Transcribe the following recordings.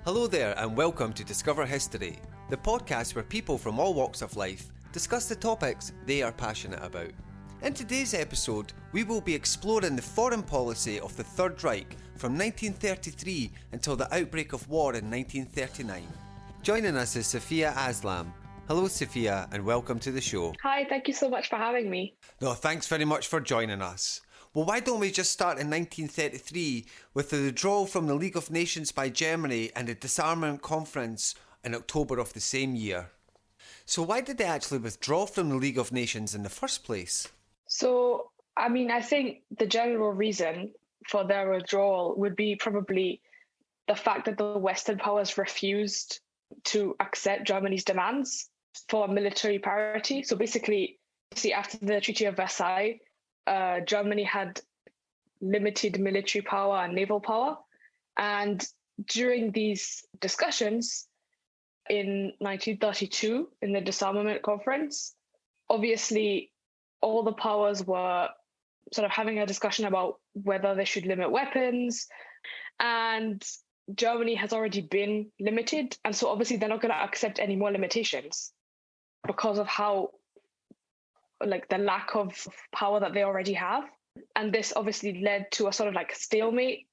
Hello there and welcome to Discover History, the podcast where people from all walks of life discuss the topics they are passionate about. In today's episode, we will be exploring the foreign policy of the Third Reich from 1933 until the outbreak of war in 1939. Joining us is Safiya Aslam. Hello Safiya and welcome to the show. Hi, thank you so much for having me. No, thanks very much for joining us. Well, why don't we just start in 1933 with the withdrawal from the League of Nations by Germany and the Disarmament Conference in October of the same year. So why did they actually withdraw from the League of Nations in the first place? I think the general reason for their withdrawal would be probably the fact that the Western powers refused to accept Germany's demands for military parity. So basically, after the Treaty of Versailles, Germany had limited military power and naval power. And during these discussions in 1932, in the Disarmament Conference, obviously all the powers were sort of having a discussion about whether they should limit weapons. And Germany has already been limited. And so obviously they're not going to accept any more limitations because of how the lack of power that they already have. And this obviously led to a sort of stalemate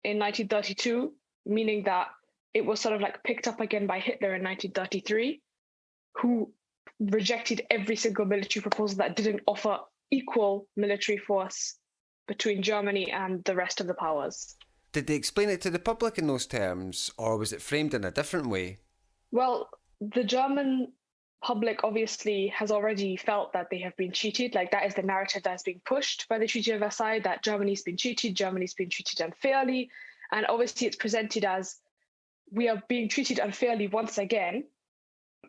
in 1932, meaning that it was sort of picked up again by Hitler in 1933, who rejected every single military proposal that didn't offer equal military force between Germany and the rest of the powers. Did they explain it to the public in those terms, or was it framed in a different way? Well, the German public obviously has already felt that they have been cheated. That is the narrative that is being pushed by the Treaty of Versailles, that Germany's been treated unfairly. And obviously it's presented as, we are being treated unfairly once again,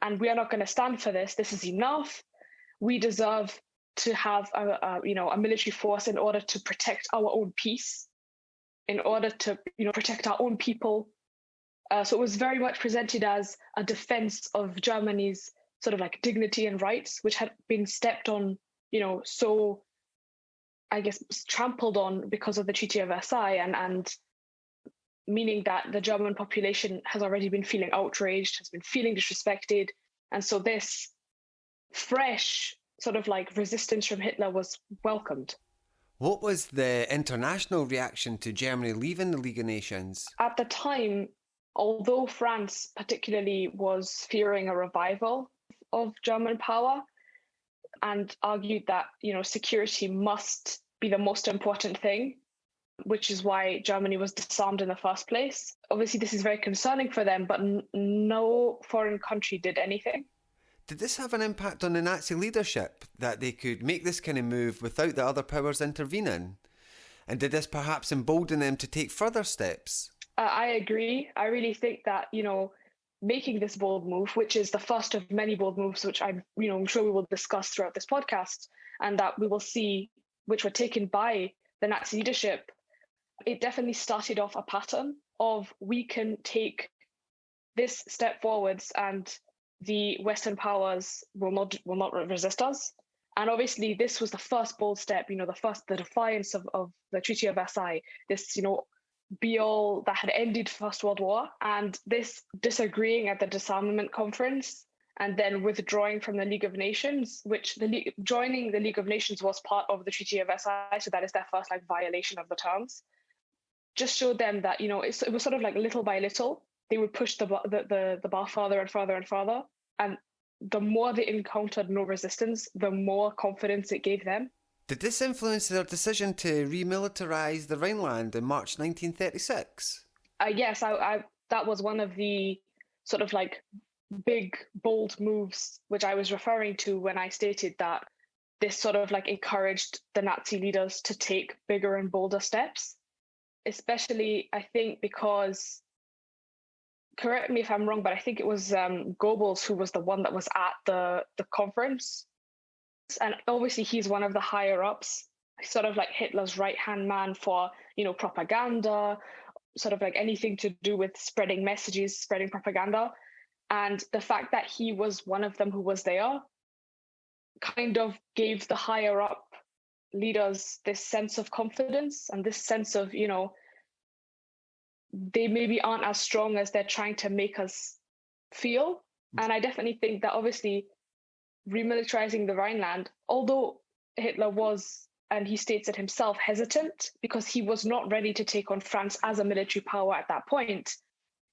and we are not going to stand for this. This is enough. We deserve to have a military force in order to protect our own peace, in order to protect our own people. So it was very much presented as a defense of Germany's sort of dignity and rights, which had been stepped on, so I guess trampled on because of the Treaty of Versailles, and meaning that the German population has already been feeling outraged, has been feeling disrespected. And so this fresh sort of resistance from Hitler was welcomed. What was the international reaction to Germany leaving the League of Nations? At the time, although France particularly was fearing a revival of German power and argued that, security must be the most important thing, which is why Germany was disarmed in the first place. Obviously, this is very concerning for them, but no foreign country did anything. Did this have an impact on the Nazi leadership, that they could make this kind of move without the other powers intervening? And did this perhaps embolden them to take further steps? I agree. I really think that, making this bold move, which is the first of many bold moves, which I'm sure we will discuss throughout this podcast, and that we will see, which were taken by the Nazi leadership, it definitely started off a pattern of, we can take this step forwards and the Western powers will not resist us. And obviously this was the first bold step, the defiance of the Treaty of Versailles, this, be-all that had ended First World War, and this disagreeing at the Disarmament Conference and then withdrawing from the League of Nations, which joining the League of Nations was part of the Treaty of Versailles, so that is their first violation of the terms, just showed them that, it was sort of little by little, they would push the bar further and further and further. And the more they encountered no resistance, the more confidence it gave them. Did this influence their decision to remilitarize the Rhineland in March 1936? Yes, that was one of the sort of big, bold moves which I was referring to when I stated that this sort of encouraged the Nazi leaders to take bigger and bolder steps, especially I think because, correct me if I'm wrong, but I think it was Goebbels who was the one that was at the conference. And obviously he's one of the higher ups, sort of Hitler's right-hand man for, propaganda, sort of anything to do with spreading messages, spreading propaganda. And the fact that he was one of them who was there kind of gave the higher up leaders this sense of confidence and this sense of, they maybe aren't as strong as they're trying to make us feel. And I definitely think that obviously remilitarizing the Rhineland, although Hitler was, and he states it himself, hesitant because he was not ready to take on France as a military power at that point,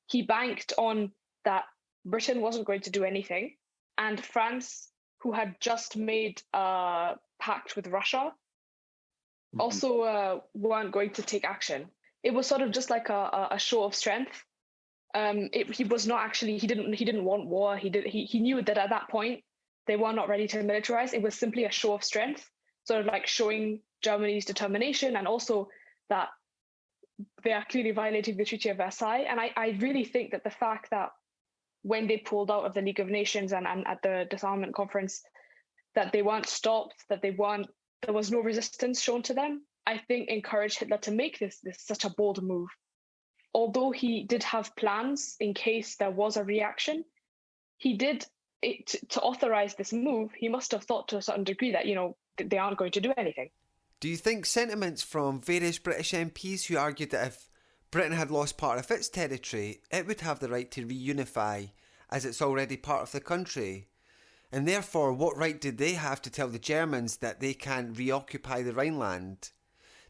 he banked on that Britain wasn't going to do anything, and France, who had just made a pact with Russia, also weren't going to take action. It was sort of just like a show of strength. He was not actually. He didn't want war. He knew that at that point they were not ready to militarize. It was simply a show of strength, sort of like showing Germany's determination, and also that they are clearly violating the Treaty of Versailles. And I really think that the fact that when they pulled out of the League of Nations and at the Disarmament Conference, that they weren't stopped, that there was no resistance shown to them, I think encouraged Hitler to make this such a bold move. Although he did have plans in case there was a reaction, he did to authorize this move. He must have thought to a certain degree that, they aren't going to do anything. Do you think sentiments from various British MPs who argued that if Britain had lost part of its territory, it would have the right to reunify, as it's already part of the country? And therefore, what right did they have to tell the Germans that they can't reoccupy the Rhineland?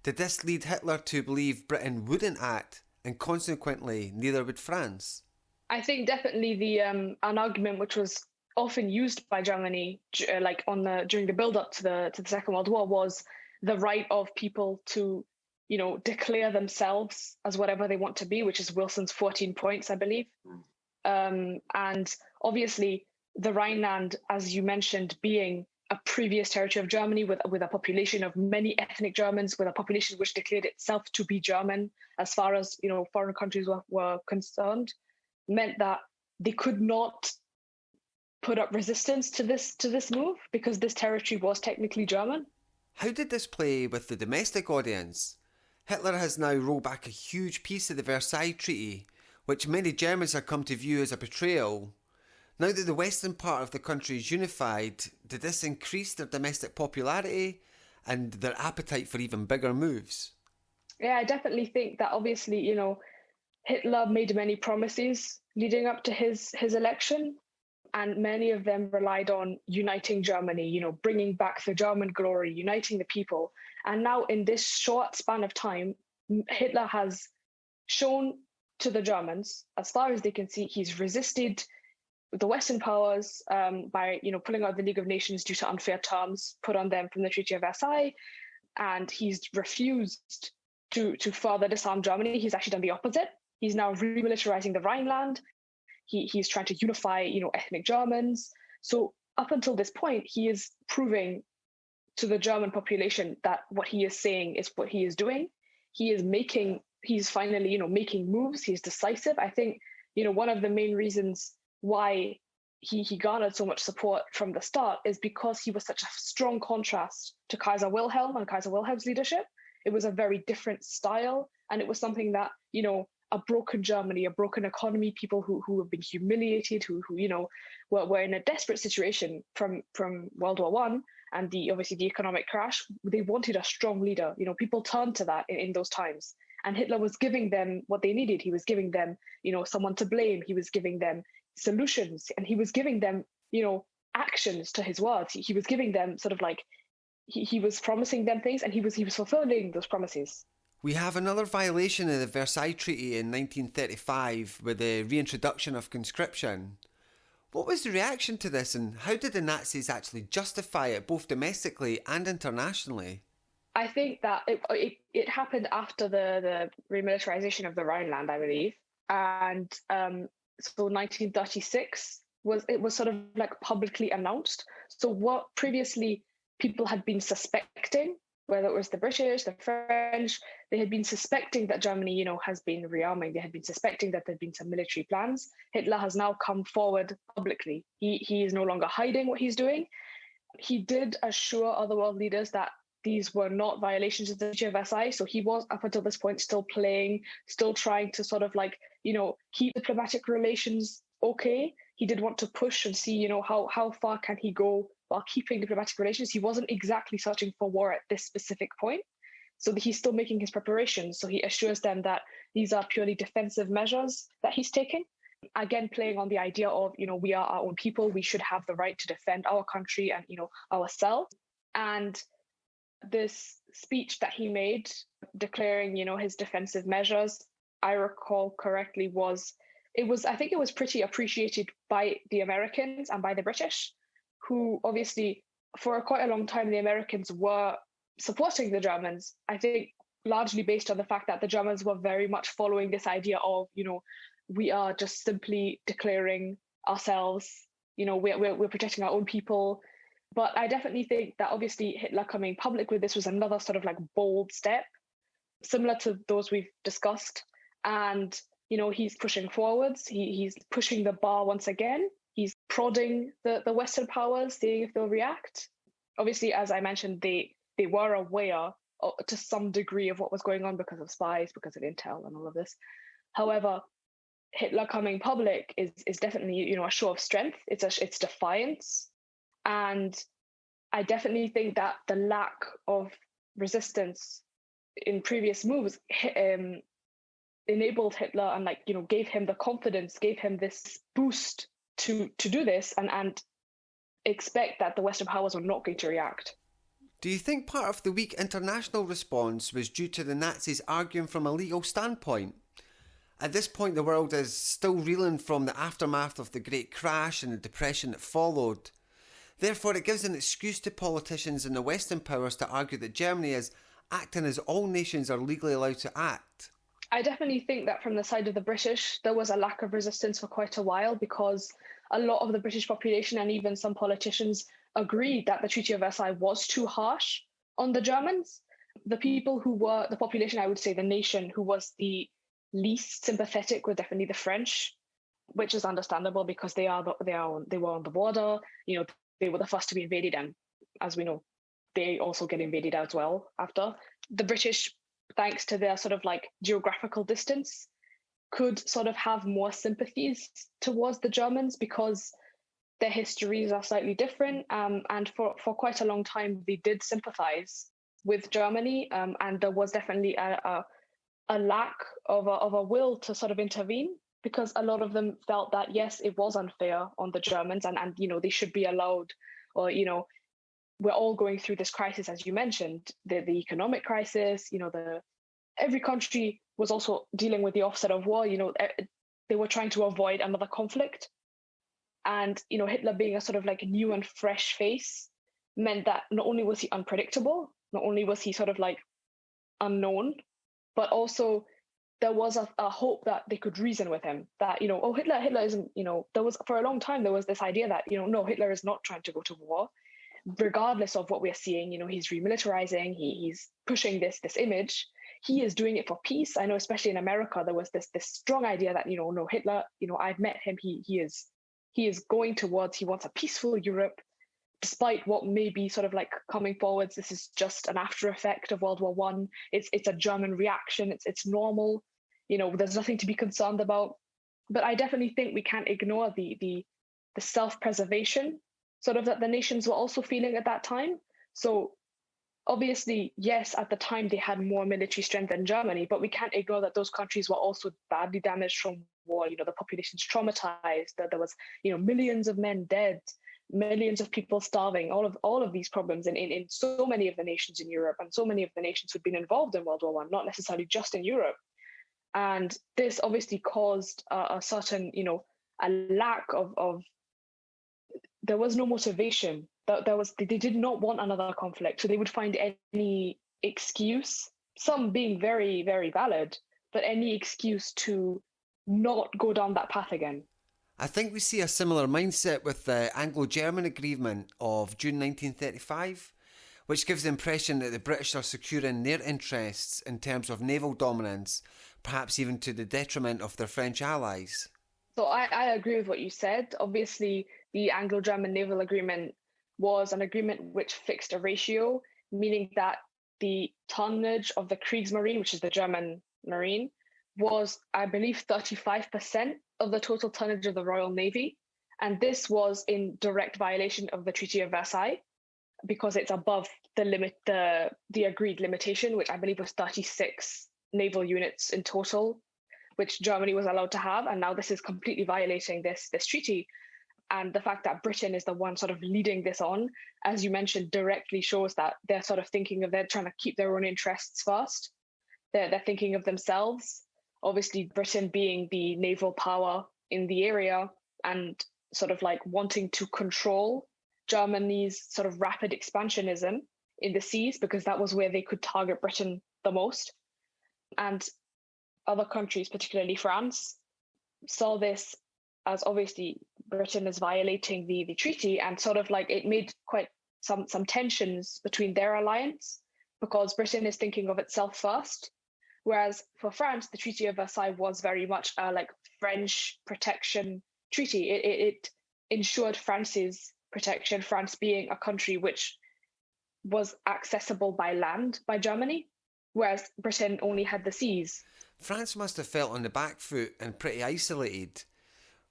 Did this lead Hitler to believe Britain wouldn't act, and consequently, neither would France? I think definitely an argument which was often used by Germany, during the build-up to the Second World War, was the right of people to, declare themselves as whatever they want to be, which is Wilson's 14 points, I believe. And obviously, the Rhineland, as you mentioned, being a previous territory of Germany with a population of many ethnic Germans, with a population which declared itself to be German as far as foreign countries were concerned, meant that they could not put up resistance to this move because this territory was technically German. How did this play with the domestic audience? Hitler has now rolled back a huge piece of the Versailles Treaty, which many Germans have come to view as a betrayal. Now that the western part of the country is unified, did this increase their domestic popularity and their appetite for even bigger moves? Yeah, I definitely think that obviously, Hitler made many promises leading up to his election, and many of them relied on uniting Germany, bringing back the German glory, uniting the people. And now in this short span of time, Hitler has shown to the Germans, as far as they can see, he's resisted the Western powers by, pulling out the League of Nations due to unfair terms put on them from the Treaty of Versailles. And he's refused to further disarm Germany. He's actually done the opposite. He's now remilitarizing the Rhineland. He's trying to unify, ethnic Germans. So up until this point, he is proving to the German population that what he is saying is what he is doing. He's finally, making moves. He's decisive. I think, one of the main reasons why he garnered so much support from the start is because he was such a strong contrast to Kaiser Wilhelm and Kaiser Wilhelm's leadership. It was a very different style, and it was something that, a broken Germany, a broken economy, people who have been humiliated, who were in a desperate situation from World War I and obviously the economic crash. They wanted a strong leader. People turned to that in those times. And Hitler was giving them what they needed. He was giving them, someone to blame. He was giving them solutions, and he was giving them, actions to his words. He was giving them sort of like, he was promising them things, and he was fulfilling those promises. We have another violation of the Versailles Treaty in 1935 with the reintroduction of conscription. What was the reaction to this, and how did the Nazis actually justify it both domestically and internationally? I think that it happened after the remilitarization of the Rhineland, I believe. And so 1936 was sort of like publicly announced. So what previously people had been suspecting, whether it was the British, the French, they had been suspecting that Germany, has been rearming. They had been suspecting that there'd been some military plans. Hitler has now come forward publicly. He is no longer hiding what he's doing. He did assure other world leaders that these were not violations of the Treaty of Versailles. So he was, up until this point, still trying to sort of like, keep diplomatic relations okay. He did want to push and see, how far can he go while keeping diplomatic relations. He wasn't exactly searching for war at this specific point. So he's still making his preparations. So he assures them that these are purely defensive measures that he's taking. Again, playing on the idea of, we are our own people. We should have the right to defend our country and, ourselves. And this speech that he made declaring, his defensive measures, I recall correctly, I think it was pretty appreciated by the Americans and by the British, who obviously for quite a long time, the Americans were supporting the Germans, I think largely based on the fact that the Germans were very much following this idea of, we are just simply declaring ourselves, we're protecting our own people. But I definitely think that obviously Hitler coming public with this was another sort of like bold step, similar to those we've discussed. And, he's pushing forwards. He's pushing the bar once again. He's prodding the Western powers, seeing if they'll react. Obviously, as I mentioned, they were aware to some degree of what was going on because of spies, because of intel and all of this. However, Hitler coming public is definitely, a show of strength. It's defiance. And I definitely think that the lack of resistance in previous moves enabled Hitler and gave him the confidence, gave him this boost to do this and expect that the Western powers were not going to react. Do you think part of the weak international response was due to the Nazis arguing from a legal standpoint? At this point, the world is still reeling from the aftermath of the Great Crash and the depression that followed. Therefore, it gives an excuse to politicians in the Western powers to argue that Germany is acting as all nations are legally allowed to act. I definitely think that from the side of the British, there was a lack of resistance for quite a while because a lot of the British population and even some politicians agreed that the Treaty of Versailles was too harsh on the Germans. The people who were, the population, I would say the nation who was the least sympathetic were definitely the French, which is understandable because they were on the border. They were the first to be invaded, and as we know, they also get invaded as well after. The British, thanks to their sort of geographical distance, could sort of have more sympathies towards the Germans because their histories are slightly different. And for quite a long time, they did sympathize with Germany. And there was definitely a lack of a will to sort of intervene because a lot of them felt that, yes, it was unfair on the Germans and they should be allowed, or, we're all going through this crisis, as you mentioned, the economic crisis, every country was also dealing with the offset of war. They were trying to avoid another conflict. And, Hitler being a sort of new and fresh face meant that not only was he unpredictable, not only was he sort of unknown, but also there was a hope that they could reason with him that, Hitler isn't, there was for a long time, there was this idea that, no, Hitler is not trying to go to war. Regardless of what we're seeing, he's remilitarizing, he's pushing this image. He is doing it for peace. I know, especially in America, there was this strong idea that, no, Hitler, I've met him. He is going towards, he wants a peaceful Europe, despite what may be sort of coming forwards. This is just an after effect of World War I. It's a German reaction. It's normal. There's nothing to be concerned about. But I definitely think we can't ignore the self-preservation sort of that the nations were also feeling at that time. So obviously, yes, at the time they had more military strength than Germany, but we can't ignore that those countries were also badly damaged from war. The population's traumatized, that there was, millions of men dead, millions of people starving, all of these problems in so many of the nations in Europe and so many of the nations who'd been involved in World War I, not necessarily just in Europe. And this obviously caused a certain, a lack of there was no motivation. They did not want another conflict, so they would find any excuse, some being very, very valid, but any excuse to not go down that path again. I think we see a similar mindset with the Anglo-German agreement of June 1935, which gives the impression that the British are securing their interests in terms of naval dominance, perhaps even to the detriment of their French allies. So I agree with what you said. Obviously, the Anglo-German Naval Agreement was an agreement which fixed a ratio, meaning that the tonnage of the Kriegsmarine, which is the German Marine, was, I believe, 35% of the total tonnage of the Royal Navy. And this was in direct violation of the Treaty of Versailles. because it's above the limit, the agreed limitation, which I believe was 36 naval units in total, which Germany was allowed to have. And now this is completely violating this treaty. And the fact that Britain is the one sort of leading this on, as you mentioned, directly shows that they're sort of they're trying to keep their own interests first. They're thinking of themselves. Obviously, Britain being the naval power in the area and sort of like wanting to control Germany's sort of rapid expansionism in the seas, because that was where they could target Britain the most. And other countries, particularly France, saw this as obviously Britain is violating the treaty, and sort of like it made quite some tensions between their alliance, because Britain is thinking of itself first. Whereas for France, the Treaty of Versailles was very much a like French protection treaty. It ensured France's protection, France being a country which was accessible by land by Germany, whereas Britain only had the seas. France must have felt on the back foot and pretty isolated,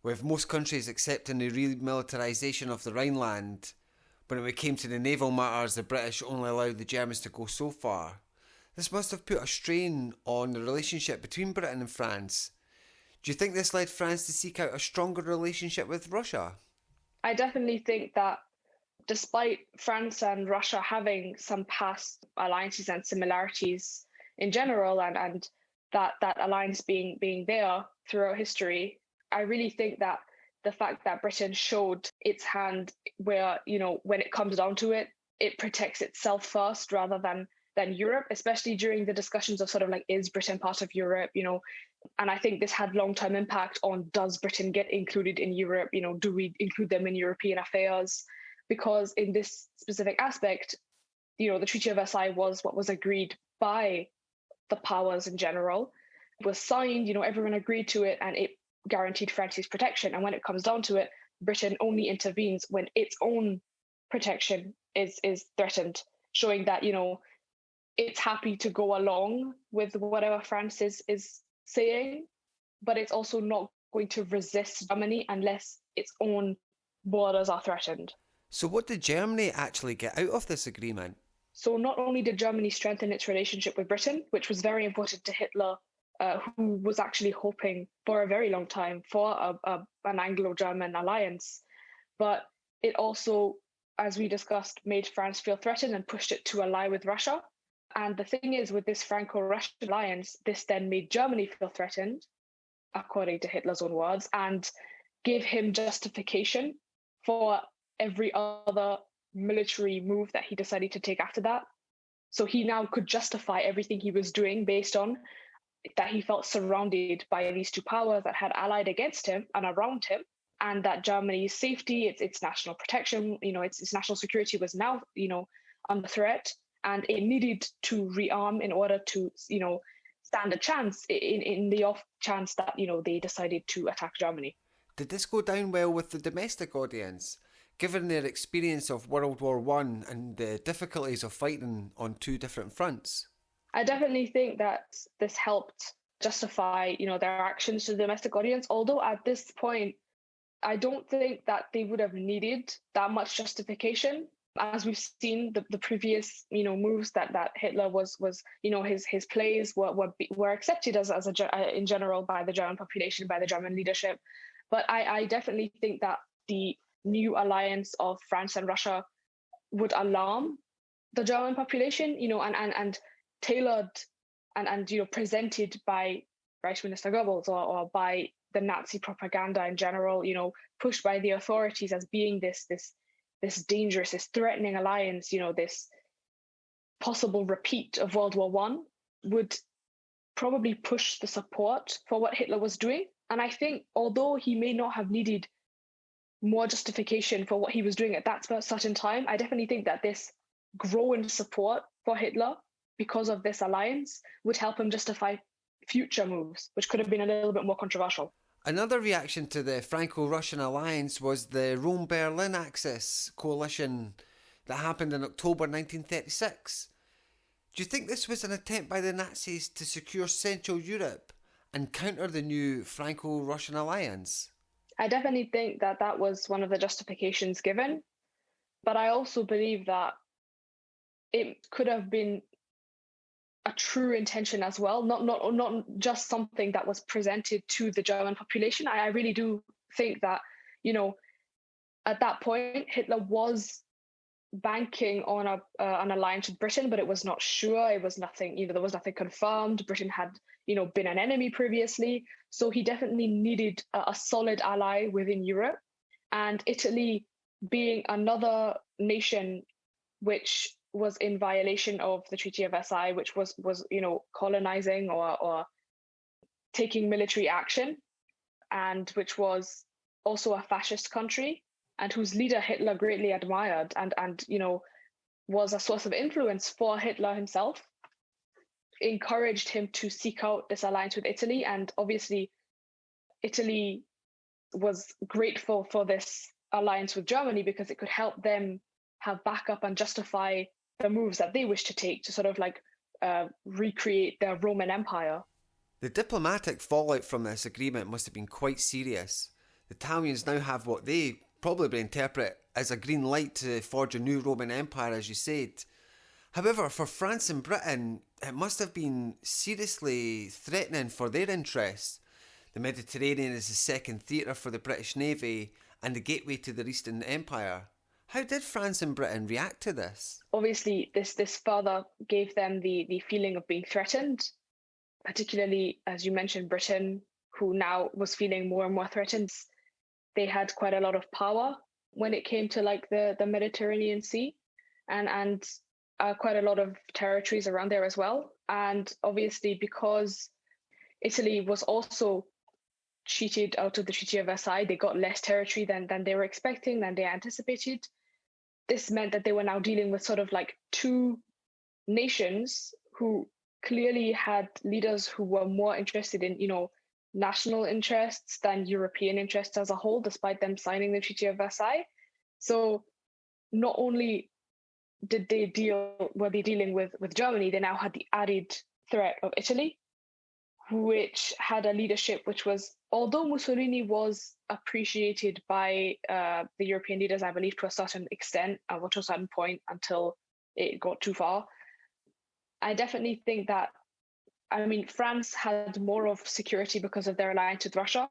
with most countries accepting the remilitarisation of the Rhineland. When it came to the naval matters, the British only allowed the Germans to go so far. This must have put a strain on the relationship between Britain and France. Do you think this led France to seek out a stronger relationship with Russia? I definitely think that despite France and Russia having some past alliances and similarities in general, and that alliance being there throughout history, I really think that the fact that Britain showed its hand where, when it comes down to it, it protects itself first rather than Europe, especially during the discussions of sort of like, is Britain part of Europe, and I think this had long-term impact on, does Britain get included in Europe, do we include them in European affairs? Because in this specific aspect, the Treaty of Versailles was what was agreed by the powers in general. It was signed, everyone agreed to it, and it guaranteed France's protection. And when it comes down to it, Britain only intervenes when its own protection is threatened, showing that, it's happy to go along with whatever France is saying, but it's also not going to resist Germany unless its own borders are threatened. So what did Germany actually get out of this agreement? So not only did Germany strengthen its relationship with Britain, which was very important to Hitler, who was actually hoping for a very long time for an Anglo-German alliance, but it also, as we discussed, made France feel threatened and pushed it to ally with Russia. And the thing is, with this Franco-Russian alliance, this then made Germany feel threatened, according to Hitler's own words, and gave him justification for every other military move that he decided to take after that. So he now could justify everything he was doing based on that he felt surrounded by these two powers that had allied against him and around him, and that Germany's safety, its national protection, its national security was now, under threat. And it needed to rearm in order to, stand a chance in the off chance that, they decided to attack Germany. Did this go down well with the domestic audience, given their experience of World War I and the difficulties of fighting on two different fronts? I definitely think that this helped justify, their actions to the domestic audience, although at this point, I don't think that they would have needed that much justification. As we've seen, the previous moves that Hitler was his plays were accepted as in general by the German population, by the German leadership. But I definitely think that the new alliance of France and Russia would alarm the German population, and tailored and presented by Reich Minister Goebbels or by the Nazi propaganda in general, pushed by the authorities as being this dangerous, this threatening alliance, this possible repeat of World War I, would probably push the support for what Hitler was doing. And I think although he may not have needed more justification for what he was doing at that certain time, I definitely think that this growing support for Hitler because of this alliance would help him justify future moves, which could have been a little bit more controversial. Another reaction to the Franco-Russian alliance was the Rome-Berlin Axis coalition that happened in October 1936. Do you think this was an attempt by the Nazis to secure Central Europe and counter the new Franco-Russian alliance? I definitely think that was one of the justifications given. But I also believe that it could have been a true intention as well, not just something that was presented to the German population. I really do think that, at that point, Hitler was banking on an alliance with Britain, but it was not sure. It was nothing, there was nothing confirmed. Britain had, been an enemy previously. So he definitely needed a solid ally within Europe. And Italy, being another nation which was in violation of the Treaty of Versailles, which was colonizing or taking military action, and which was also a fascist country, and whose leader Hitler greatly admired and was a source of influence for Hitler himself, encouraged him to seek out this alliance with Italy. And obviously, Italy was grateful for this alliance with Germany because it could help them have backup and justify the moves that they wish to take to sort of recreate their Roman Empire. The diplomatic fallout from this agreement must have been quite serious. The Italians now have what they probably interpret as a green light to forge a new Roman Empire, as you said. However, for France and Britain, it must have been seriously threatening for their interests. The Mediterranean is the second theatre for the British Navy and the gateway to their Eastern Empire. How did France and Britain react to this? Obviously, this further gave them the feeling of being threatened, particularly, as you mentioned, Britain, who now was feeling more and more threatened. They had quite a lot of power when it came to the Mediterranean Sea and quite a lot of territories around there as well. And obviously, because Italy was also cheated out of the Treaty of Versailles, they got less territory than they were expecting, than they anticipated. This meant that they were now dealing with sort of two nations who clearly had leaders who were more interested in, national interests than European interests as a whole, despite them signing the Treaty of Versailles. So not only were they dealing with Germany, they now had the added threat of Italy, which had a leadership which was, although Mussolini was appreciated by the European leaders, I believe, to a certain extent, or to a certain point until it got too far, I definitely think that, France had more of security because of their alliance with Russia,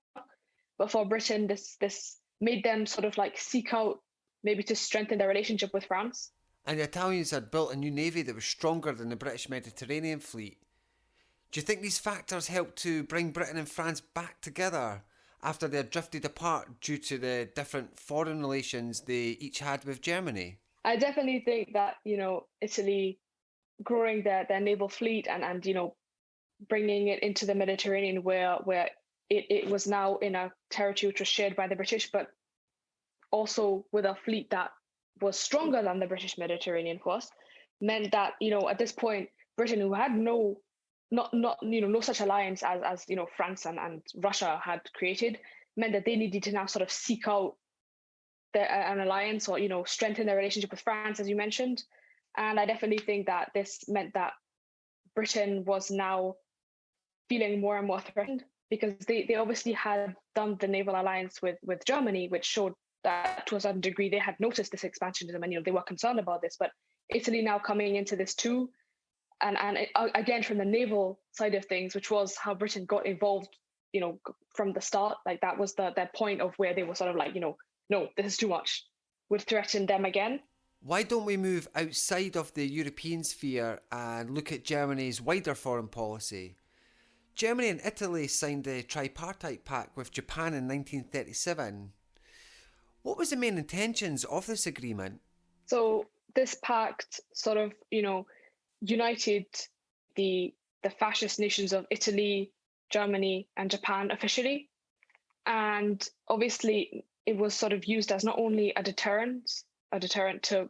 but for Britain, this made them sort of seek out maybe to strengthen their relationship with France. And the Italians had built a new navy that was stronger than the British Mediterranean fleet. Do you think these factors helped to bring Britain and France back together after they had drifted apart due to the different foreign relations they each had with Germany? I definitely think that, Italy growing their naval fleet and bringing it into the Mediterranean where it was now in a territory which was shared by the British, but also with a fleet that was stronger than the British Mediterranean force, meant that, at this point, Britain, who had no such alliance as France and Russia had created, meant that they needed to now sort of seek out an alliance or strengthen their relationship with France, as you mentioned. And I definitely think that this meant that Britain was now feeling more and more threatened because they obviously had done the naval alliance with Germany, which showed that to a certain degree they had noticed this expansionism and they were concerned about this. But Italy now coming into this too, and again from the naval side of things, which was how Britain got involved, from the start, that was their point of where they were sort of no, this is too much, would threaten them again. Why don't we move outside of the European sphere and look at Germany's wider foreign policy? Germany and Italy signed the Tripartite Pact with Japan in 1937. What was the main intentions of this agreement? So this pact sort of, united the fascist nations of Italy, Germany, and Japan officially. And obviously it was sort of used as not only a deterrent to,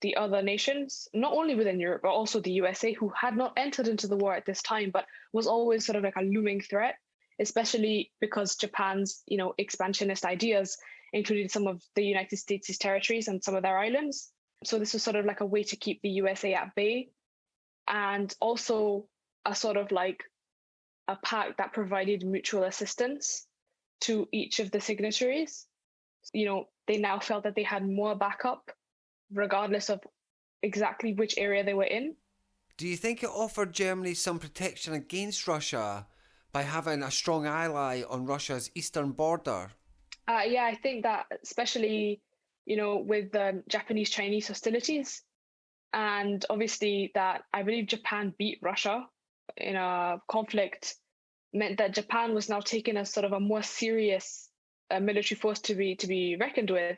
the other nations, not only within Europe, but also the USA, who had not entered into the war at this time, but was always sort of a looming threat, especially because Japan's, expansionist ideas included some of the United States' territories and some of their islands. So this was sort of a way to keep the USA at bay, and also a sort of a pact that provided mutual assistance to each of the signatories. They now felt that they had more backup, regardless of exactly which area they were in. Do you think it offered Germany some protection against Russia by having a strong ally on Russia's eastern border? Yeah, I think that especially, with the Japanese-Chinese hostilities, and obviously that I believe Japan beat Russia in a conflict, meant that Japan was now taken as sort of a more serious military force to be reckoned with.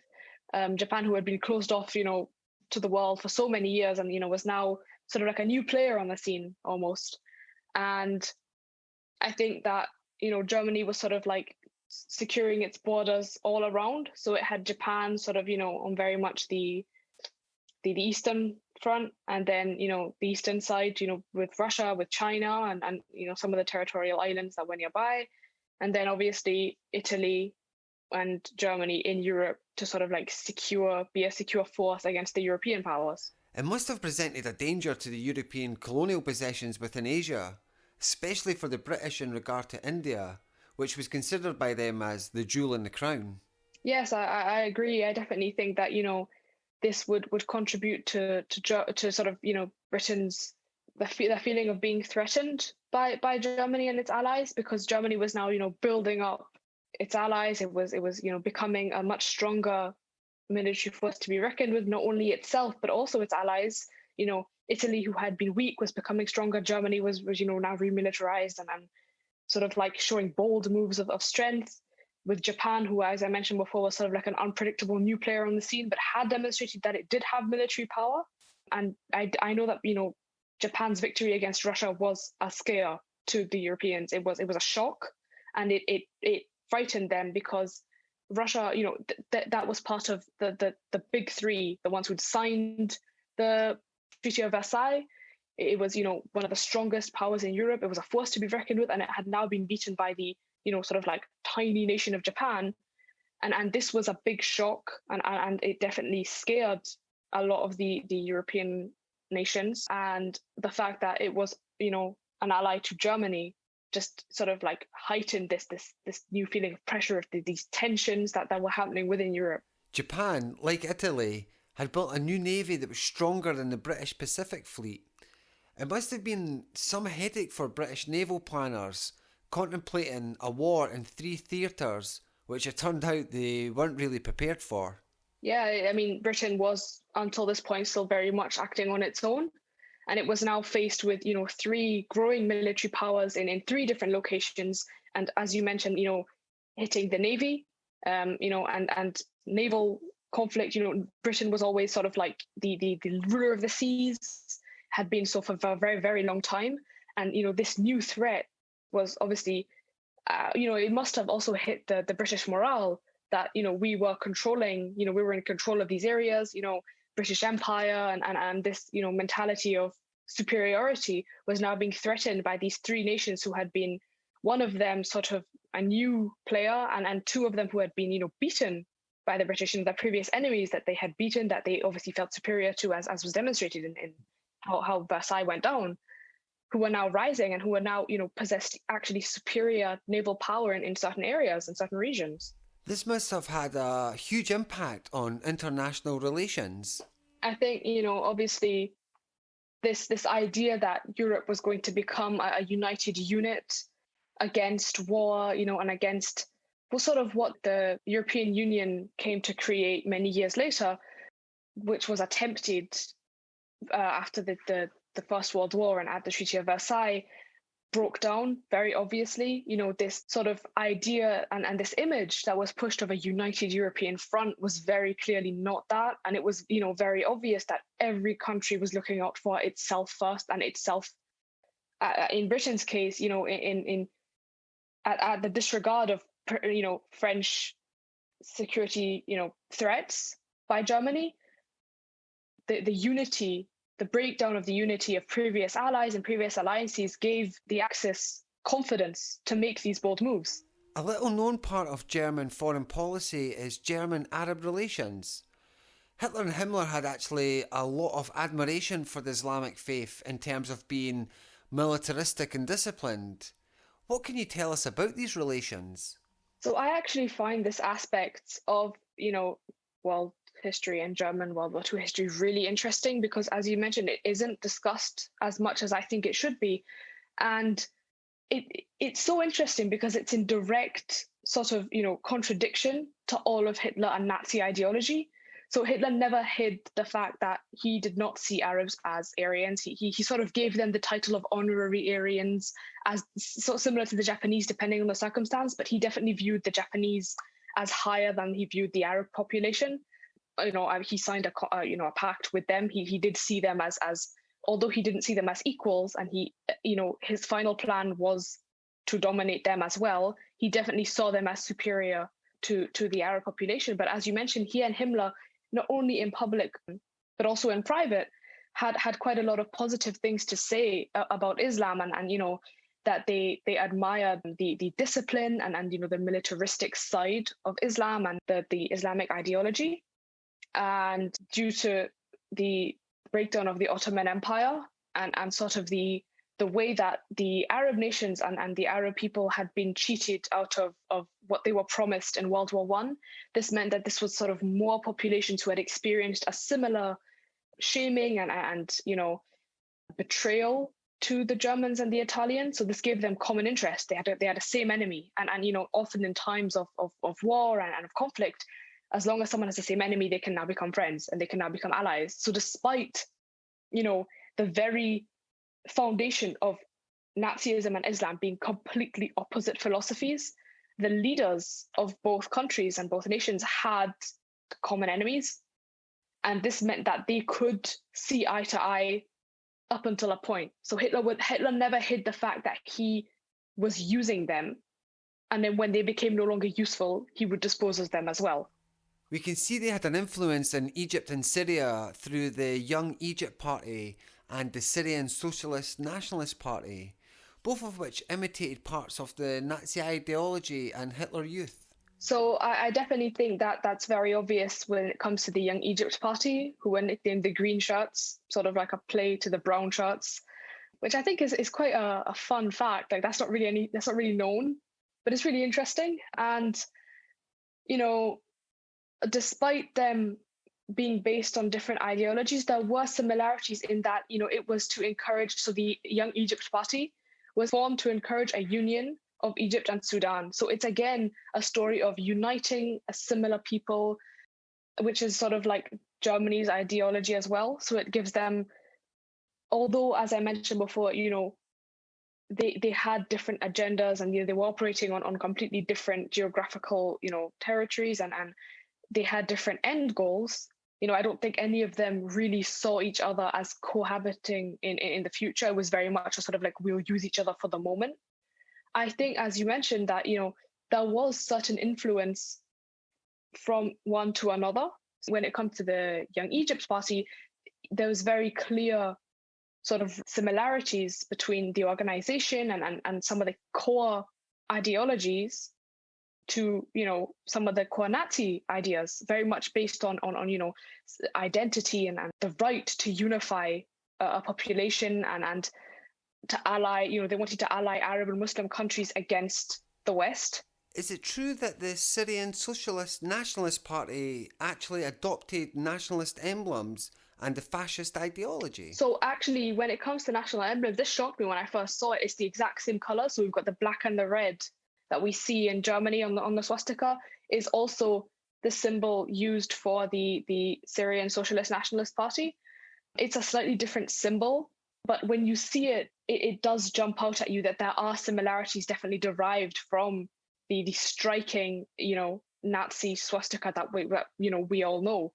Japan, who had been closed off, to the world for so many years, and was now sort of like a new player on the scene almost. And I think that Germany was sort of like securing its borders all around, so it had Japan sort of on very much the eastern front, and then the eastern side with Russia, with China, and some of the territorial islands that were nearby, and then obviously Italy and Germany in Europe to sort of like be a secure force against the European powers. It must have presented a danger to the European colonial possessions within Asia, especially for the British in regard to India, which was considered by them as the jewel in the crown. Yes, I agree. I definitely think that this would contribute to sort of Britain's the feeling of being threatened by Germany and its allies, because Germany was now building up its allies. It was becoming a much stronger military force to be reckoned with, not only itself but also its allies. Italy, who had been weak, was becoming stronger. Germany was now remilitarized and sort of like showing bold moves of strength, with Japan, who, as I mentioned before, was sort of like an unpredictable new player on the scene, but had demonstrated that it did have military power. And I know that Japan's victory against Russia was a scare to the Europeans. It was a shock, and it frightened them, because Russia, that was part of the big three, the ones who'd signed the Treaty of Versailles. It was one of the strongest powers in Europe. It was a force to be reckoned with, and it had now been beaten by the sort of like tiny nation of Japan. And this was a big shock, and it definitely scared a lot of the European nations. And the fact that it was, an ally to Germany just sort of like heightened this new feeling of pressure, of these tensions that were happening within Europe. Japan, like Italy, had built a new navy that was stronger than the British Pacific Fleet. It must have been some headache for British naval planners contemplating a war in 3 theatres, which it turned out they weren't really prepared for. Yeah, I mean, Britain was, until this point, still very much acting on its own. And it was now faced with, 3 growing military powers in 3 different locations. And as you mentioned, hitting the Navy, and naval conflict. Britain was always sort of like the ruler of the seas, had been so for a very, very long time. And, this new threat was obviously, it must have also hit the British morale that, we were controlling, we were in control of these areas, British Empire, and this, mentality of superiority was now being threatened by these 3 nations who had been, one of them sort of a new player, and 2 of them who had been, beaten by the British, and the previous enemies that they had beaten, that they obviously felt superior to, as was demonstrated in how Versailles went down, who were now rising and who were now, possessed actually superior naval power in certain areas, in certain regions. This must have had a huge impact on international relations. I think, obviously, this idea that Europe was going to become a united unit against war, and against sort of what the European Union came to create many years later, which was attempted after the First World War and at the Treaty of Versailles, broke down very obviously. This sort of idea and this image that was pushed of a united European front was very clearly not that. And it was, very obvious that every country was looking out for itself first, and itself, in Britain's case, at the disregard of, French security, threats by Germany. The unity, the breakdown of the unity of previous allies and previous alliances gave the Axis confidence to make these bold moves. A little known part of German foreign policy is German-Arab relations. Hitler and Himmler had actually a lot of admiration for the Islamic faith in terms of being militaristic and disciplined. What can you tell us about these relations? So I actually find this aspect of, history and German World War II history really interesting because, as you mentioned, it isn't discussed as much as I think it should be. And it's so interesting because it's in direct sort of, contradiction to all of Hitler and Nazi ideology. So Hitler never hid the fact that he did not see Arabs as Aryans. He sort of gave them the title of honorary Aryans, as sort of similar to the Japanese, depending on the circumstance. But he definitely viewed the Japanese as higher than he viewed the Arab population. He signed a pact with them. He did see them as although he didn't see them as equals, and his final plan was to dominate them as well. He definitely saw them as superior to the Arab population. But as you mentioned, he and Himmler, not only in public but also in private, had quite a lot of positive things to say about Islam, and that they admired the discipline and the militaristic side of Islam and the Islamic ideology. And due to the breakdown of the Ottoman Empire and sort of the way that the Arab nations and the Arab people had been cheated out of what they were promised in World War I, this meant that this was sort of more populations who had experienced a similar shaming and betrayal to the Germans and the Italians. So this gave them common interest. They had the same enemy. And often in times of war and of conflict, as long as someone has the same enemy, they can now become friends and they can now become allies. So despite, the very foundation of Nazism and Islam being completely opposite philosophies, the leaders of both countries and both nations had common enemies. And this meant that they could see eye to eye up until a point. So Hitler never hid the fact that he was using them. And then when they became no longer useful, he would dispose of them as well. We can see they had an influence in Egypt and Syria through the Young Egypt Party and the Syrian Socialist Nationalist Party, both of which imitated parts of the Nazi ideology and Hitler Youth. So I definitely think that that's very obvious when it comes to the Young Egypt Party, who were nicknamed the green shirts, sort of like a play to the brown shirts, which I think is quite a fun fact. Like that's not really known, but it's really interesting. And, despite them being based on different ideologies, there were similarities in that, it was to encourage, so the Young Egypt Party was formed to encourage a union of Egypt and Sudan. So it's again a story of uniting a similar people, which is sort of like Germany's ideology as well. So it gives them, although as I mentioned before, they had different agendas and they were operating on completely different geographical, territories and they had different end goals. I don't think any of them really saw each other as cohabiting in the future. It was very much a sort of like, we'll use each other for the moment. I think, as you mentioned, that, there was certain influence from one to another. When it comes to the Young Egypt Party, there was very clear sort of similarities between the organization and some of the core ideologies to some of the core Nazi ideas, very much based on identity and the right to unify a population and to ally. They wanted to ally Arab and Muslim countries against the West. Is it true that the Syrian Socialist Nationalist Party actually adopted nationalist emblems and the fascist ideology? So actually, when it comes to national emblems, this shocked me when I first saw it. It's the exact same color. So we've got the black and the red that we see in Germany on the swastika is also the symbol used for the Syrian Socialist Nationalist Party. It's a slightly different symbol, but when you see it, it does jump out at you that there are similarities definitely derived from the striking, Nazi swastika that we all know.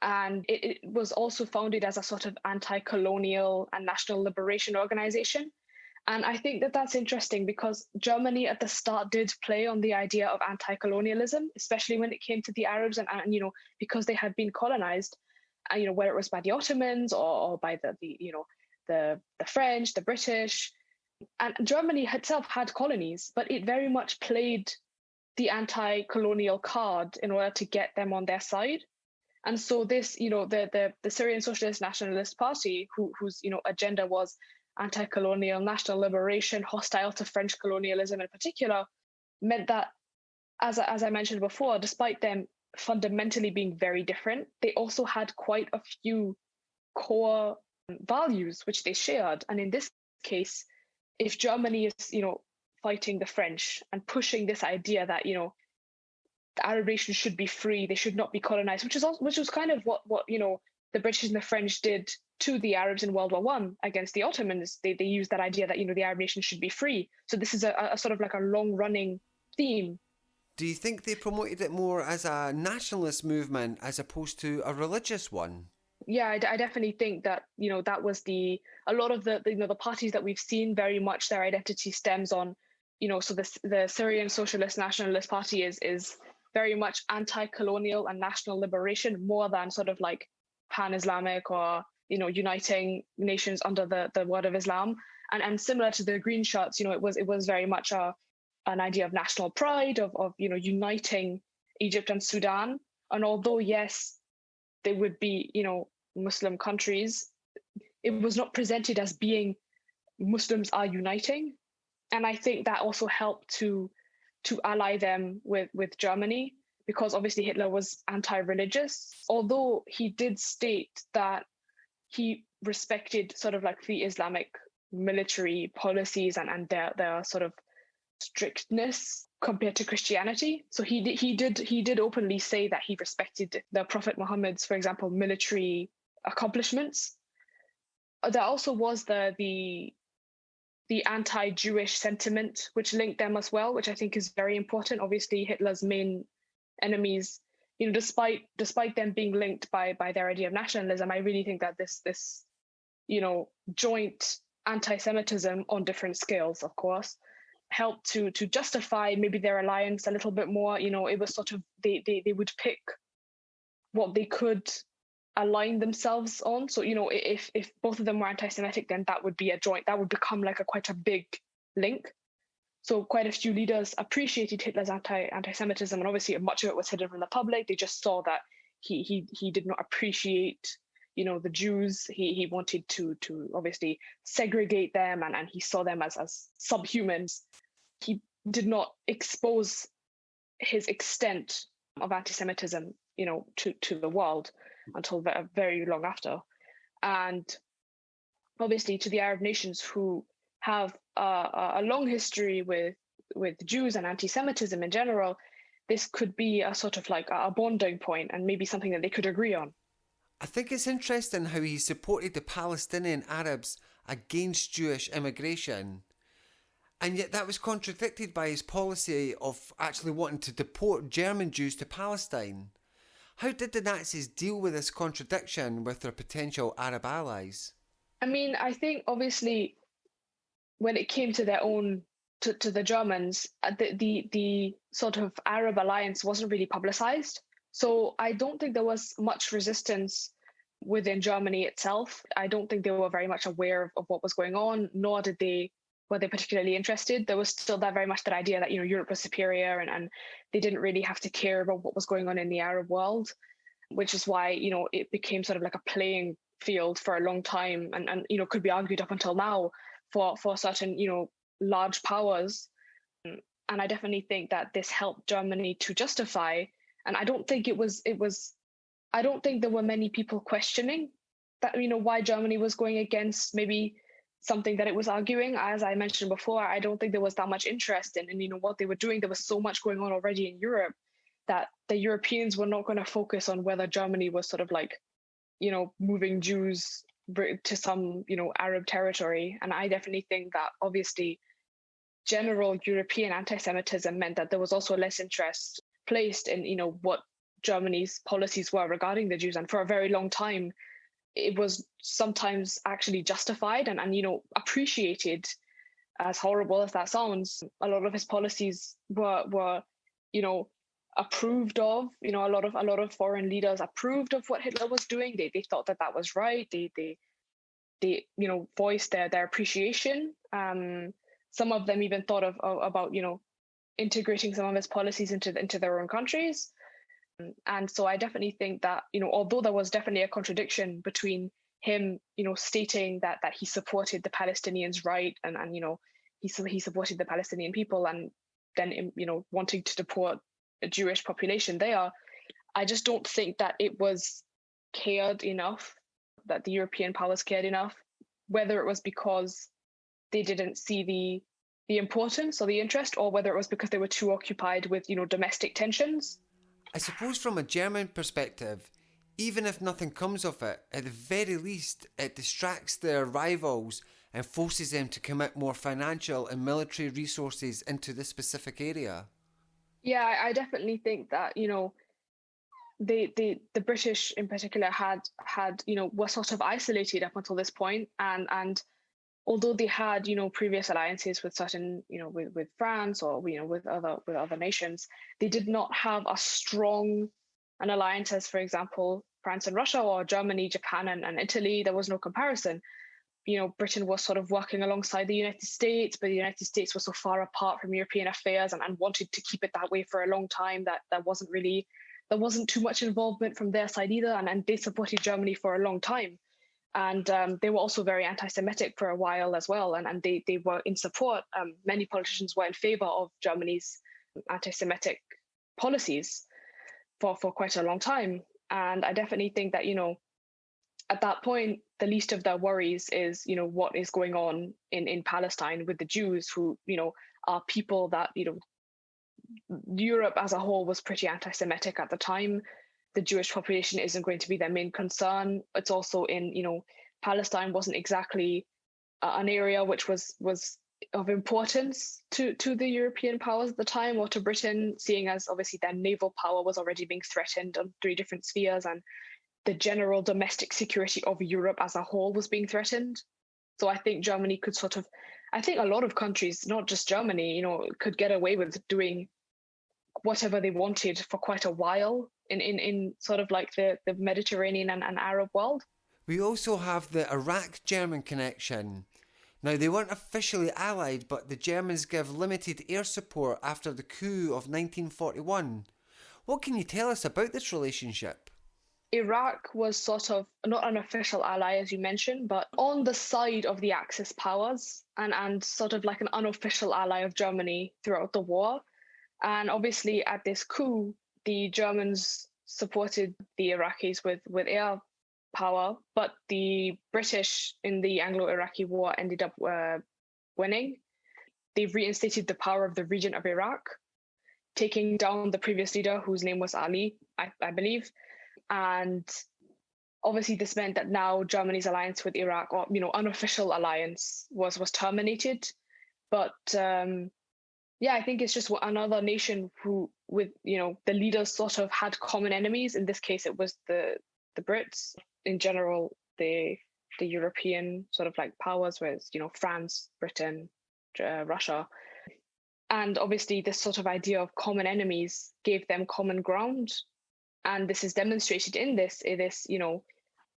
And it was also founded as a sort of anti-colonial and national liberation organization. And I think that that's interesting because Germany at the start did play on the idea of anti-colonialism, especially when it came to the Arabs and because they had been colonized, whether it was by the Ottomans or by the French, the British. And Germany itself had colonies, but it very much played the anti-colonial card in order to get them on their side. And so this, the Syrian Socialist Nationalist Party, whose agenda was anti-colonial, national liberation, hostile to French colonialism in particular, meant that, as I mentioned before, despite them fundamentally being very different, they also had quite a few core values which they shared. And in this case, if Germany is, fighting the French and pushing this idea that, the Arab nations should be free, they should not be colonized, which was kind of what the British and the French did to the Arabs in World War One against the Ottomans. They used that idea that the Arab nations should be free. So this is a sort of like a long running theme. Do you think they promoted it more as a nationalist movement as opposed to a religious one? Yeah, I definitely think that that was a lot of the parties that we've seen, very much their identity stems on so the Syrian Socialist Nationalist Party is very much anti-colonial and national liberation more than sort of like pan-Islamic or uniting nations under the word of Islam. And similar to the Green Shirts, it was very much an idea of national pride, of uniting Egypt and Sudan. And although yes, they would be Muslim countries, it was not presented as being Muslims are uniting. And I think that also helped to ally them with Germany, because obviously Hitler was anti-religious, although he did state that he respected sort of like the Islamic military policies and their sort of strictness compared to Christianity. So he did openly say that he respected the Prophet Muhammad's, for example, military accomplishments. There also was the anti-Jewish sentiment, which linked them as well, which I think is very important. Obviously, Hitler's main enemies, despite them being linked by their idea of nationalism, I really think that this joint anti-Semitism on different scales, of course, helped to justify maybe their alliance a little bit more. It was sort of they would pick what they could align themselves on. So if both of them were anti-Semitic, then that would be a joint, that would become like quite a big link. So quite a few leaders appreciated Hitler's anti-Semitism, and obviously much of it was hidden from the public. They just saw that he did not appreciate the Jews. He wanted to obviously segregate them, and he saw them as subhumans. He did not expose his extent of anti-Semitism to the world until very long after. And obviously to the Arab nations who have a long history with Jews and anti-Semitism in general, this could be a sort of like a bonding point and maybe something that they could agree on. I think it's interesting how he supported the Palestinian Arabs against Jewish immigration, and yet that was contradicted by his policy of actually wanting to deport German Jews to Palestine. How did the Nazis deal with this contradiction with their potential Arab allies? I mean, I think obviously when it came to their own, to the Germans, the sort of Arab alliance wasn't really publicized. So I don't think there was much resistance within Germany itself. I don't think they were very much aware of what was going on, nor were they particularly interested. There was still very much that idea that Europe was superior, and they didn't really have to care about what was going on in the Arab world, which is why it became sort of like a playing field for a long time, and could be argued up until now for certain large powers. And I definitely think that this helped Germany to justify. And I don't think I don't think there were many people questioning that, why Germany was going against maybe something that it was arguing. As I mentioned before, I don't think there was that much interest in what they were doing. There was so much going on already in Europe that the Europeans were not going to focus on whether Germany was sort of like, moving Jews to some, Arab territory. And I definitely think that obviously general European anti-Semitism meant that there was also less interest placed in what Germany's policies were regarding the Jews, and for a very long time it was sometimes actually justified and appreciated. As horrible as that sounds, a lot of his policies were approved of. A lot of foreign leaders approved of what Hitler was doing. They thought that was right. They voiced their appreciation. Some of them even thought about integrating some of his policies into their own countries. And so I definitely think that, although there was definitely a contradiction between him, stating that he supported the Palestinians' right and he supported the Palestinian people, and then, wanting to deport a Jewish population there, I just don't think that it was cared enough, that the European powers cared enough, whether it was because they didn't see the importance or the interest, or whether it was because they were too occupied with, domestic tensions. I suppose from a German perspective, even if nothing comes of it, at the very least, it distracts their rivals and forces them to commit more financial and military resources into this specific area. Yeah, I definitely think that, the British in particular had were sort of isolated up until this point, and although they had previous alliances with certain with France or with other nations, they did not have as strong an alliance as, for example, France and Russia, or Germany, Japan, and Italy. There was no comparison. Britain was sort of working alongside the United States, but the United States was so far apart from European affairs and wanted to keep it that way for a long time that there wasn't too much involvement from their side either, and they supported Germany for a long time. And they were also very anti-Semitic for a while as well, and they were in support. Many politicians were in favor of Germany's anti-Semitic policies for quite a long time. And I definitely think that, at that point, the least of their worries is, what is going on in Palestine with the Jews, who, are people that, Europe as a whole was pretty anti-Semitic at the time. The Jewish population isn't going to be their main concern. It's also in, Palestine wasn't exactly an area which was of importance to the European powers at the time, or to Britain, seeing as obviously their naval power was already being threatened on 3 different spheres, and the general domestic security of Europe as a whole was being threatened. So I think Germany could I think a lot of countries, not just Germany, could get away with doing whatever they wanted for quite a while in sort of like the Mediterranean and Arab world. We also have the Iraq-German connection. Now, they weren't officially allied, but the Germans give limited air support after the coup of 1941. What can you tell us about this relationship? Iraq was sort of not an official ally, as you mentioned, but on the side of the Axis powers, and sort of like an unofficial ally of Germany throughout the war. And obviously at this coup, the Germans supported the Iraqis with air power, but the British in the Anglo-Iraqi war ended up winning. They reinstated the power of the region of Iraq, taking down the previous leader, whose name was Ali, I believe. And obviously this meant that now Germany's alliance with Iraq, or unofficial alliance, was terminated. But I think it's just another nation who, with the leaders sort of had common enemies. In this case, it was the Brits. In general, the European sort of like powers, whereas France, Britain, Russia. And obviously this sort of idea of common enemies gave them common ground. And this is demonstrated in this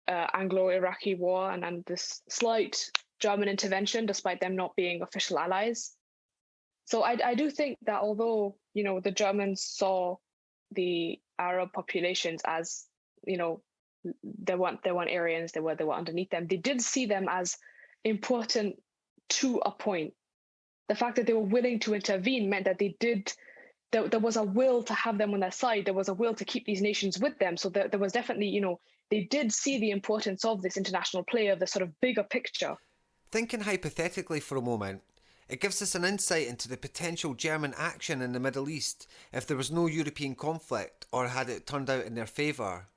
Anglo-Iraqi war and this slight German intervention, despite them not being official allies. So I do think that although, the Germans saw the Arab populations as, they weren't Aryans, they were underneath them, they did see them as important to a point. The fact that they were willing to intervene meant that there was a will to have them on their side. There was a will to keep these nations with them. So there was definitely, they did see the importance of this international play, of the sort of bigger picture. Thinking hypothetically for a moment, it gives us an insight into the potential German action in the Middle East if there was no European conflict, or had it turned out in their favour.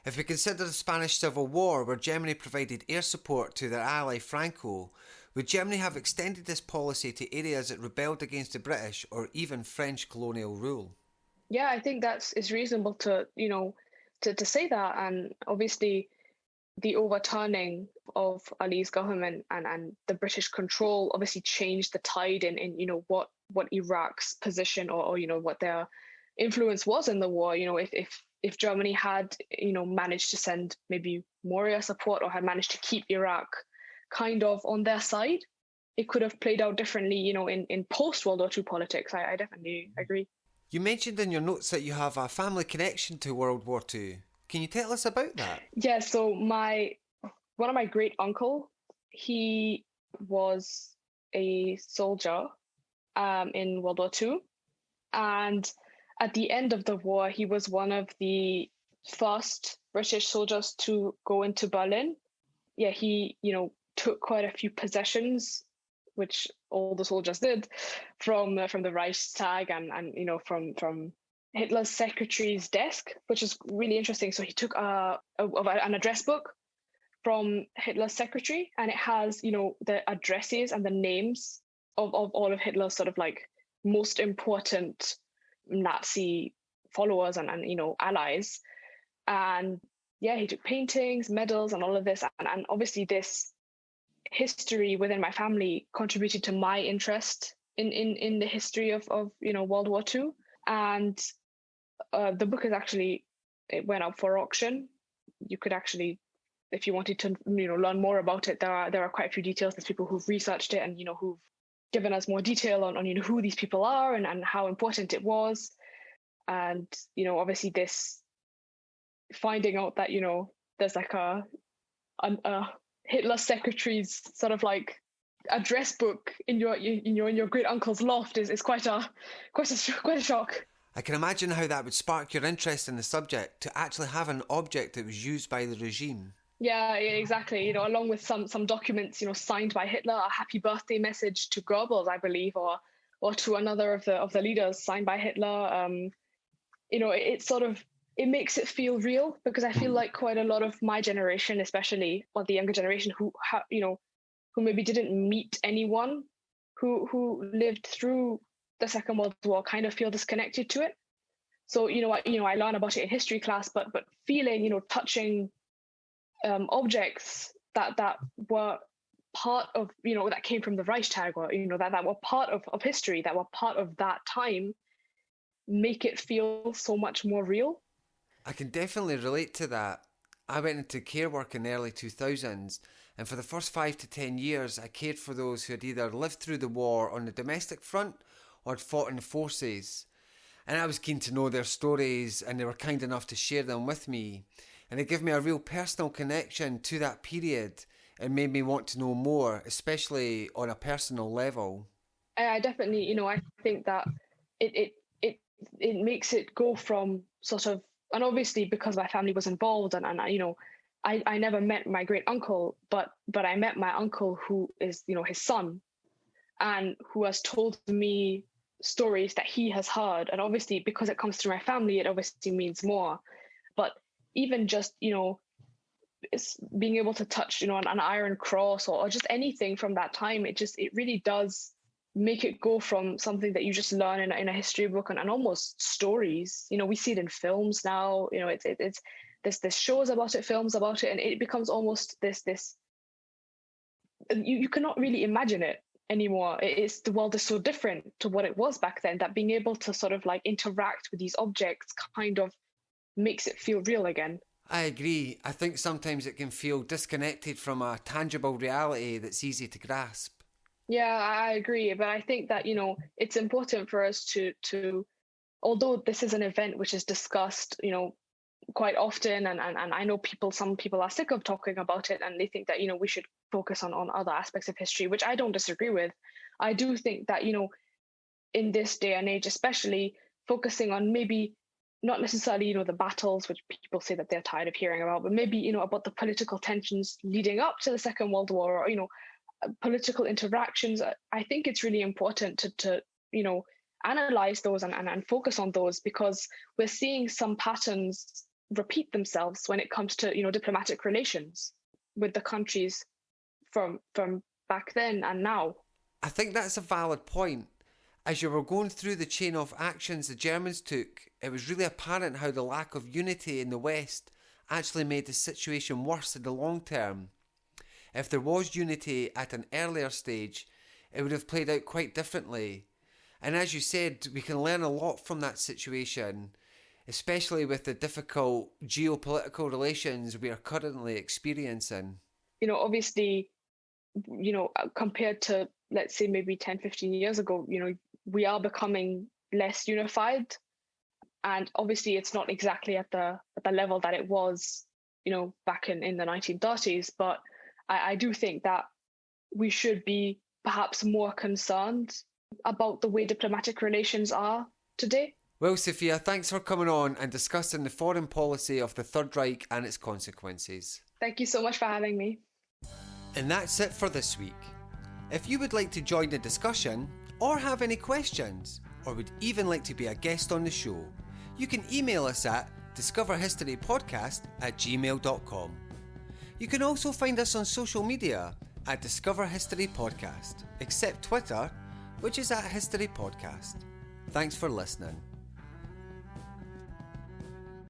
If we consider the Spanish Civil War, where Germany provided air support to their ally Franco, would Germany have extended this policy to areas that rebelled against the British or even French colonial rule? Yeah, I think it's reasonable to say that. And obviously the overturning of Ali's government and the British control obviously changed the tide in what Iraq's position or what their influence was in the war. If Germany had managed to send maybe more air support, or had managed to keep Iraq kind of on their side, it could have played out differently, in post-World War II politics. I definitely agree. You mentioned in your notes that you have a family connection to World War II. Can you tell us about that? Yeah, so one of my great uncle, he was a soldier in World War II. And at the end of the war, he was one of the first British soldiers to go into Berlin. Yeah, he, took quite a few possessions, which all the soldiers did, from the Reichstag and from Hitler's secretary's desk, which is really interesting. So he took an address book from Hitler's secretary, and it has, the addresses and the names of all of Hitler's sort of like most important Nazi followers and allies. And yeah, he took paintings, medals, and all of this. And obviously this history within my family contributed to my interest in the history of World War II. And the book it went up for auction. You could actually, if you wanted to learn more about it, there are quite a few details. There's people who've researched it and who've given us more detail on who these people are and how important it was. And obviously this finding out that there's like a Hitler secretary's sort of like address book in your great uncle's loft is quite a shock. I can imagine how that would spark your interest in the subject, to actually have an object that was used by the regime. Yeah, exactly. Along with some documents, signed by Hitler, a happy birthday message to Goebbels, I believe, or to another of the leaders, signed by Hitler. It makes it feel real, because I feel like quite a lot of my generation, especially, or the younger generation, who maybe didn't meet anyone who lived through the Second World War, kind of feel disconnected to it. So I learn about it in history class, but feeling touching objects that were part of that came from the Reichstag, or that were part of history, that were part of that time, make it feel so much more real. I can definitely relate to that. I went into care work in the early 2000s, and for the first 5 to 10 years I cared for those who had either lived through the war on the domestic front or had fought in the forces. And I was keen to know their stories, and they were kind enough to share them with me. And it gave me a real personal connection to that period and made me want to know more, especially on a personal level. I definitely, I think that it makes it go from sort of, and obviously because my family was involved, and I never met my great uncle, but I met my uncle, who is his son, and who has told me stories that he has heard. And obviously because it comes through my family, it obviously means more. But even just it's being able to touch an iron cross or just anything from that time, it really does make it go from something that you just learn in a history book and almost stories. We see it in films now. It's there's shows about it, films about it, and it becomes almost this you cannot really imagine it anymore. The world is so different to what it was back then, that being able to sort of like interact with these objects kind of makes it feel real again. I agree. I think sometimes it can feel disconnected from a tangible reality that's easy to grasp. Yeah, I agree. But I think that, it's important for us to, although this is an event which is discussed, quite often, and I know some people are sick of talking about it, and they think that, we should focus on other aspects of history, which I don't disagree with. I do think that, in this day and age, especially, focusing on maybe not necessarily, the battles, which people say that they're tired of hearing about, but maybe, about the political tensions leading up to the Second World War, or, political interactions. I think it's really important to analyze those and focus on those, because we're seeing some patterns repeat themselves when it comes to diplomatic relations with the countries from back then and now. I think that's a valid point. As you were going through the chain of actions the Germans took, it was really apparent how the lack of unity in the West actually made the situation worse in the long term. If there was unity at an earlier stage, it would have played out quite differently. And as you said, we can learn a lot from that situation, especially with the difficult geopolitical relations we are currently experiencing. Obviously, compared to, let's say, maybe 10, 15 years ago, we are becoming less unified. And obviously it's not exactly at the level that it was, back in the 1930s, but I do think that we should be perhaps more concerned about the way diplomatic relations are today. Well, Safiya, thanks for coming on and discussing the foreign policy of the Third Reich and its consequences. Thank you so much for having me. And that's it for this week. If you would like to join the discussion, or have any questions, or would even like to be a guest on the show, you can email us at discoverhistorypodcast@gmail.com. You can also find us on social media at Discover History Podcast, except Twitter, which is at History Podcast. Thanks for listening.